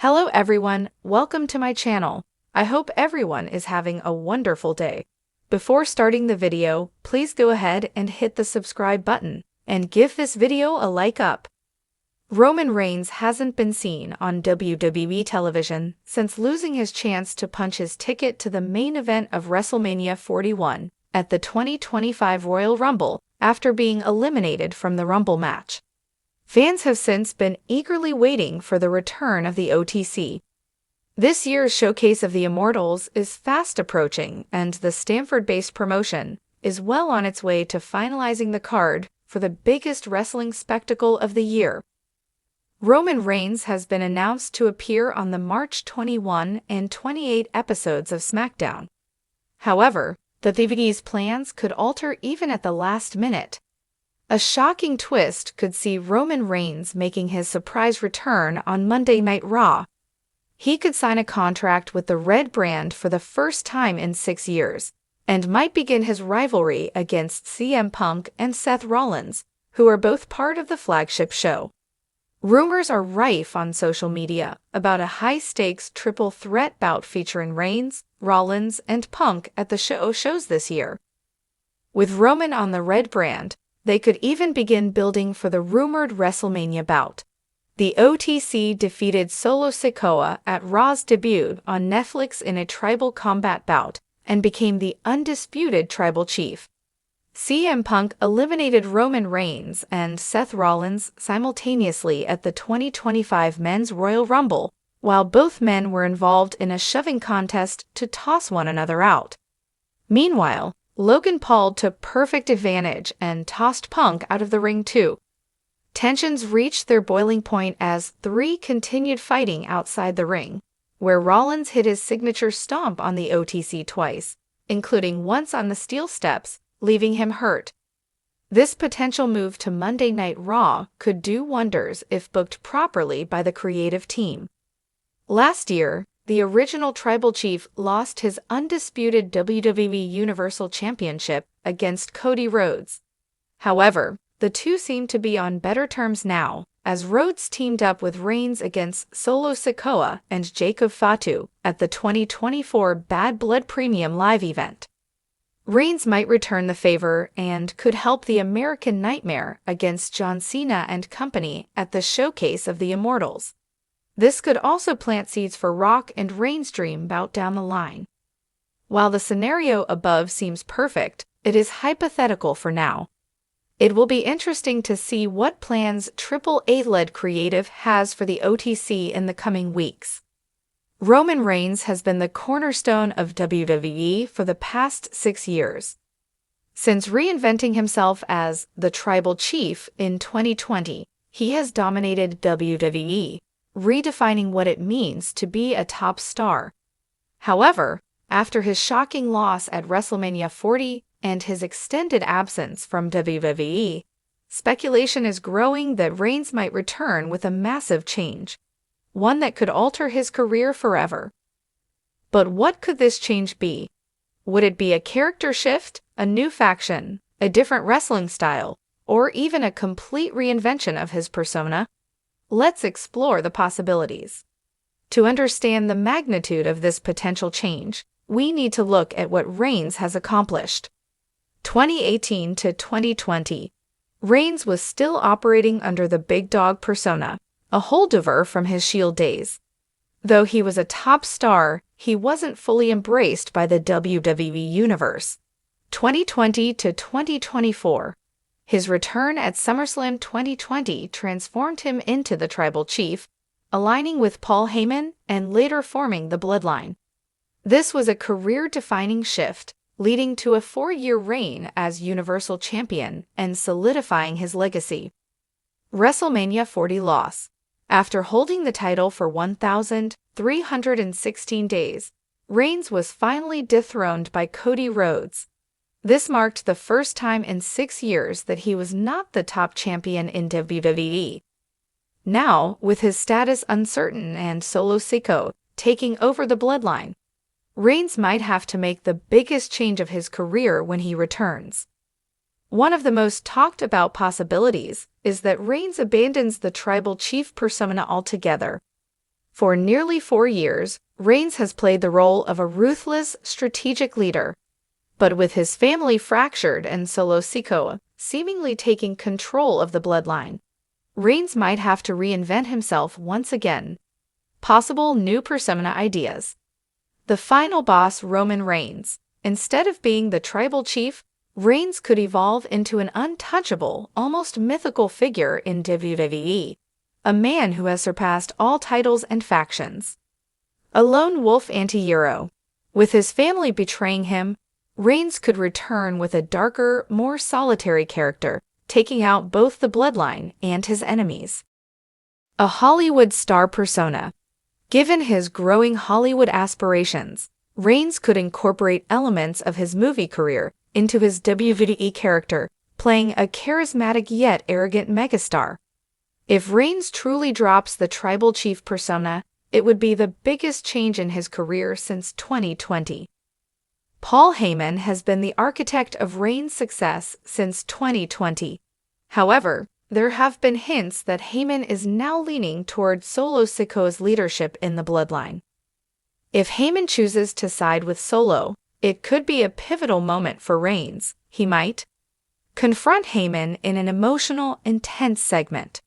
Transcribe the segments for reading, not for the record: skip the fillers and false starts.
Hello everyone, welcome to my channel. I hope everyone is having a wonderful day. Before starting the video, please go ahead and hit the subscribe button and give this video a like up. Roman Reigns hasn't been seen on WWE television since losing his chance to punch his ticket to the main event of WrestleMania 41 at the 2025 Royal Rumble after being eliminated from the Rumble match. Fans have since been eagerly waiting for the return of the OTC. This year's Showcase of the Immortals is fast approaching, and the Stamford-based promotion is well on its way to finalizing the card for the biggest wrestling spectacle of the year. Roman Reigns has been announced to appear on the March 21 and 28 episodes of SmackDown. However, the WWE's plans could alter even at the last minute. A shocking twist could see Roman Reigns making his surprise return on Monday Night Raw. He could sign a contract with the Red brand for the first time in 6 years, and might begin his rivalry against CM Punk and Seth Rollins, who are both part of the flagship show. Rumors are rife on social media about a high-stakes triple threat bout featuring Reigns, Rollins, and Punk at the shows this year. With Roman on the Red brand, they could even begin building for the rumored WrestleMania bout. The OTC defeated Solo Sikoa at Raw's debut on Netflix in a tribal combat bout and became the undisputed tribal chief. CM Punk eliminated Roman Reigns and Seth Rollins simultaneously at the 2025 Men's Royal Rumble, while both men were involved in a shoving contest to toss one another out. Meanwhile, Logan Paul took perfect advantage and tossed Punk out of the ring too. Tensions reached their boiling point as three continued fighting outside the ring, where Rollins hit his signature stomp on the OTC twice, including once on the steel steps, leaving him hurt. This potential move to Monday Night Raw could do wonders if booked properly by the creative team. Last year, the original tribal chief lost his undisputed WWE Universal Championship against Cody Rhodes. However, the two seem to be on better terms now, as Rhodes teamed up with Reigns against Solo Sikoa and Jacob Fatu at the 2024 Bad Blood Premium Live event. Reigns might return the favor and could help the American Nightmare against John Cena and company at the Showcase of the Immortals. This could also plant seeds for Rock and Reigns' dream bout down the line. While the scenario above seems perfect, it is hypothetical for now. It will be interesting to see what plans Triple A-led creative has for the OTC in the coming weeks. Roman Reigns has been the cornerstone of WWE for the past 6 years. Since reinventing himself as the Tribal Chief in 2020, he has dominated WWE, redefining what it means to be a top star. However, after his shocking loss at WrestleMania 40 and his extended absence from WWE, speculation is growing that Reigns might return with a massive change, one that could alter his career forever. But what could this change be? Would it be a character shift, a new faction, a different wrestling style, or even a complete reinvention of his persona? Let's explore the possibilities. To understand the magnitude of this potential change, we need to look at what Reigns has accomplished. 2018 to 2020, Reigns was still operating under the big dog persona, a holdover from his Shield days. Though he was a top star, he wasn't fully embraced by the WWE Universe. 2020 to 2024. His return at SummerSlam 2020 transformed him into the Tribal Chief, aligning with Paul Heyman and later forming the Bloodline. This was a career-defining shift, leading to a 4-year reign as Universal Champion and solidifying his legacy. WrestleMania 40 loss. After holding the title for 1,316 days, Reigns was finally dethroned by Cody Rhodes. This marked the first time in 6 years that he was not the top champion in WWE. Now, with his status uncertain and Solo Sikoa taking over the Bloodline, Reigns might have to make the biggest change of his career when he returns. One of the most talked about possibilities is that Reigns abandons the Tribal Chief persona altogether. For nearly 4 years, Reigns has played the role of a ruthless, strategic leader. But with his family fractured and Solo Sikoa seemingly taking control of the bloodline, Reigns might have to reinvent himself once again. Possible new persona ideas. The final boss, Roman Reigns. Instead of being the tribal chief, Reigns could evolve into an untouchable, almost mythical figure in WWE, a man who has surpassed all titles and factions. A lone wolf anti-hero. With his family betraying him, Reigns could return with a darker, more solitary character, taking out both the bloodline and his enemies. A Hollywood star persona. Given his growing Hollywood aspirations, Reigns could incorporate elements of his movie career into his WWE character, playing a charismatic yet arrogant megastar. If Reigns truly drops the tribal chief persona, it would be the biggest change in his career since 2020. Paul Heyman has been the architect of Reigns' success since 2020. However, there have been hints that Heyman is now leaning toward Solo Sikoa's leadership in the bloodline. If Heyman chooses to side with Solo, it could be a pivotal moment for Reigns. He might confront Heyman in an emotional, intense segment,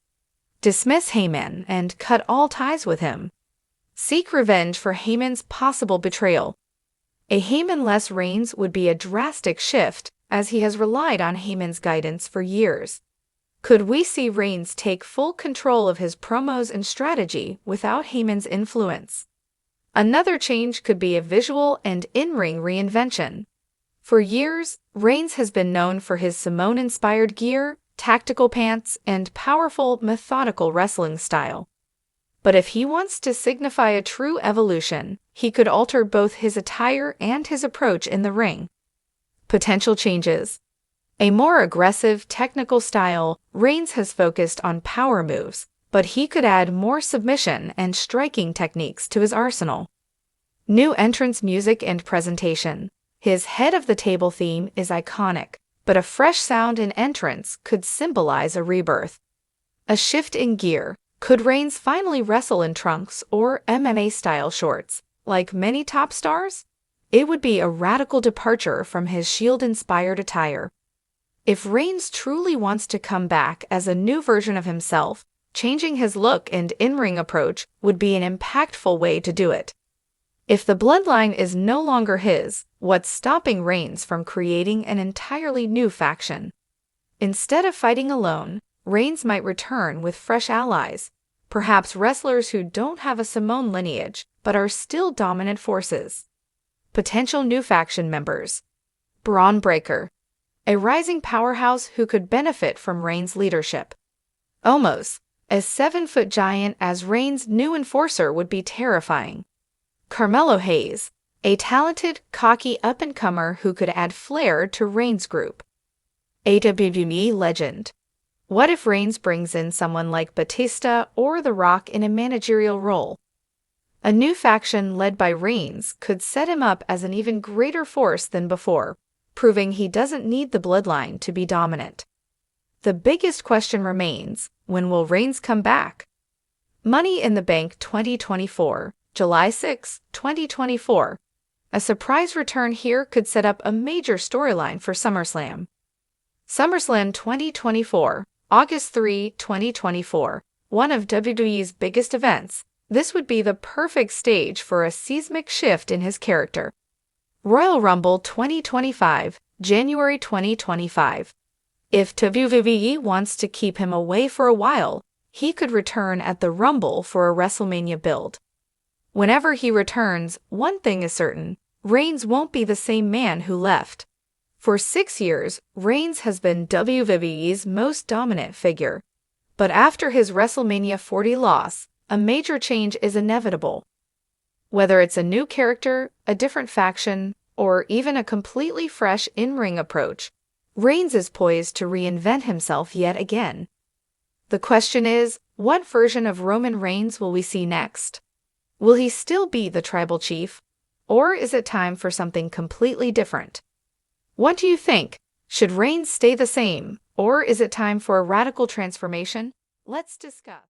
dismiss Heyman and cut all ties with him, seek revenge for Heyman's possible betrayal. A Heyman-less Reigns would be a drastic shift, as he has relied on Heyman's guidance for years. Could we see Reigns take full control of his promos and strategy without Heyman's influence? Another change could be a visual and in-ring reinvention. For years, Reigns has been known for his Samoan-inspired gear, tactical pants, and powerful, methodical wrestling style. But if he wants to signify a true evolution, he could alter both his attire and his approach in the ring. Potential changes. A more aggressive, technical style, Reigns has focused on power moves, but he could add more submission and striking techniques to his arsenal. New entrance music and presentation. His head of the table theme is iconic, but a fresh sound and entrance could symbolize a rebirth. A shift in gear. Could Reigns finally wrestle in trunks or MMA-style shorts, like many top stars? It would be a radical departure from his Shield-inspired attire. If Reigns truly wants to come back as a new version of himself, changing his look and in-ring approach would be an impactful way to do it. If the bloodline is no longer his, what's stopping Reigns from creating an entirely new faction? Instead of fighting alone, Reigns might return with fresh allies, perhaps wrestlers who don't have a Samoan lineage but are still dominant forces. Potential new faction members. Braun Breaker. A rising powerhouse who could benefit from Reigns' leadership. Omos, a 7-foot giant as Reigns' new enforcer would be terrifying. Carmelo Hayes, a talented, cocky up-and-comer who could add flair to Reigns' group. A WWE legend. What if Reigns brings in someone like Batista or The Rock in a managerial role? A new faction led by Reigns could set him up as an even greater force than before, proving he doesn't need the bloodline to be dominant. The biggest question remains, when will Reigns come back? Money in the Bank 2024, July 6, 2024. A surprise return here could set up a major storyline for SummerSlam. SummerSlam 2024, August 3, 2024, one of WWE's biggest events. This would be the perfect stage for a seismic shift in his character. Royal Rumble 2025, January 2025. If WWE wants to keep him away for a while, he could return at the Rumble for a WrestleMania build. Whenever he returns, one thing is certain, Reigns won't be the same man who left. For 6 years, Reigns has been WWE's most dominant figure. But after his WrestleMania 40 loss, a major change is inevitable. Whether it's a new character, a different faction, or even a completely fresh in-ring approach, Reigns is poised to reinvent himself yet again. The question is, what version of Roman Reigns will we see next? Will he still be the tribal chief, or is it time for something completely different? What do you think? Should Reigns stay the same, or is it time for a radical transformation? Let's discuss.